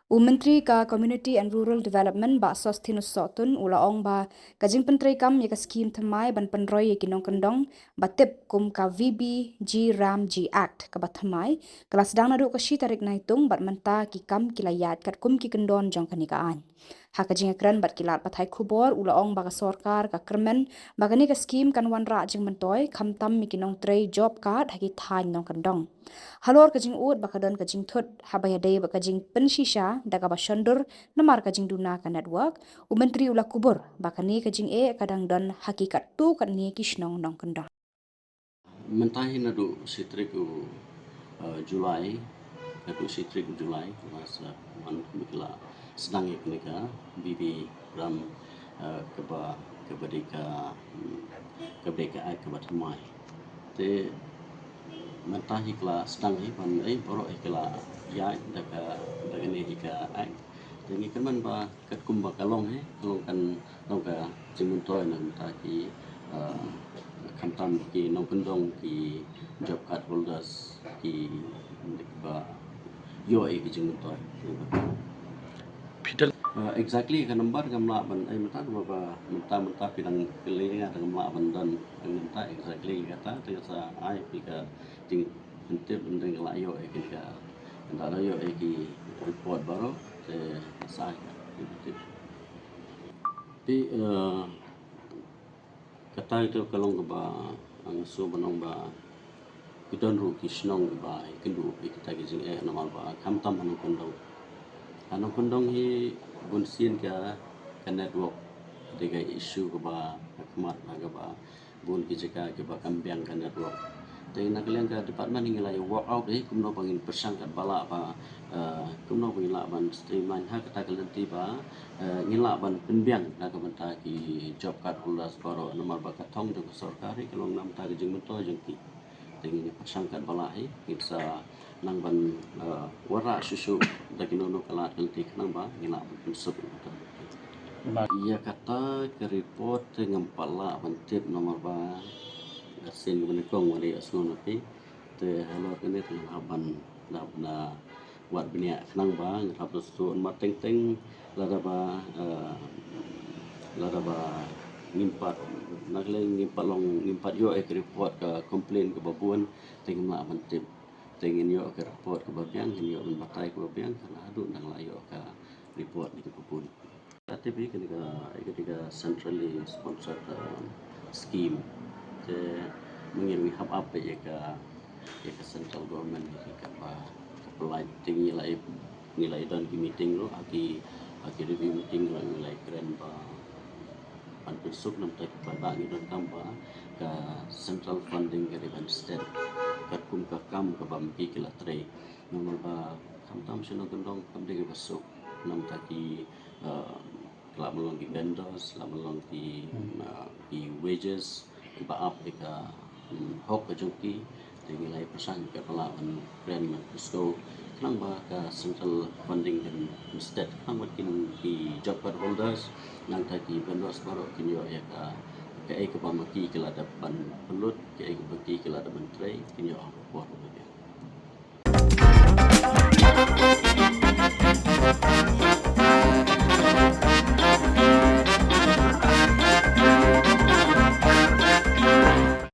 Menteri ka Community and Rural Development ba Sostinus Sotun ulaong ba kajing pentrai kam ya ka scheme thamai ban penroy ya kinong kendong batip kum ka VBG Ram G Act ka bathamai kelas dang nadu ka shi tarik naitung bat menta ki kam kilayat kat kum ki kendon jong kanikaan. Hakajing akran bat kilat pathai khubor ulaong ba ka sorkar ka kermen ba kani ka scheme kan wan ra jing mentoy khamtam mi kinong trei job card haki thain nong kendong. Halor kajing ut bakadon kajing thut habayadei bakajing penshisha daga bashandur namar kajing duna ka network menteri ula kubur bakani kajing kadang don hakikat tu kan ni kishnong nong kendong. Mentahin nadu sitriku Julai, nadu sitriku Julai masa man kumikla sedang iknika bibi ram keba kebadika kebadika kebat mai. Te mentahi kla sedang man borok ikla ya daga ni ika ai. Jadi kan ba kat kumba kalong kalong kan nongka jimuntoy nang taki kamtam ki nong kendong ki job card holders ki ba yo ki jimuntoy. Exactly kan number gamla ban ai mata menta pinang kelinga gamla ban dan menta exactly kata terasa ai pika ting intip ndeng la yo ki ka ndala yo ki report baru te sai di kata itu kalau ba ang so banong ba kidon ru kisnong ba kindu kita gizing namal ba kamtam anong kondong hi bunsin ka network dega isu ka ba akmat aga ba bun kijaka ka ba kambiang ka network te nakalian ka department ngilai work out kumno pangin persangkat bala ba kumno pangila ban streamline ha kata kalenti ba ngila ban penbiang na ka banta ki job card holders baro nomor ba katong jo sarkari kalong nam ta jing mento jeng ki tengi persangkat bala kita nang ban wara susu dagi nono kalat kelti nang ba ngila pensuk iya kata ke report ngempala bantip nomor ba sen menekong wali asno napi te halor kene te haban na wat benia nang ba ngap su mat teng teng lada ba ngimpat nagle ngimpat yo ek report ka complain ke babun teng ma bantip tengin yo ke report ke babiang yo batai ke babiang kana adu nang layo ka report ni ke babun tapi ketika centrally sponsored scheme te mengirmi hab apa ya ke central government ni ka ba apply tinggi nilai dan ki meeting lo aki review meeting lo nilai keren ba pan besuk nam tak pada ni dan kamba ka central funding ke ban state kat kum ka kam ka bam ki kila tre nomor ba kam tam sino gendong kam de besuk nam taki kelak melong ki vendors kelak melong ki wages ki ba up ka hok ka joki nilai persan ka kelak brand so nang ba ka central funding dan state nang makin ki job card holders nang taki vendors baru kinyo ya ka ke pamaki kila dapat pelut ke bagi kila dapat tray kinyo buat begitu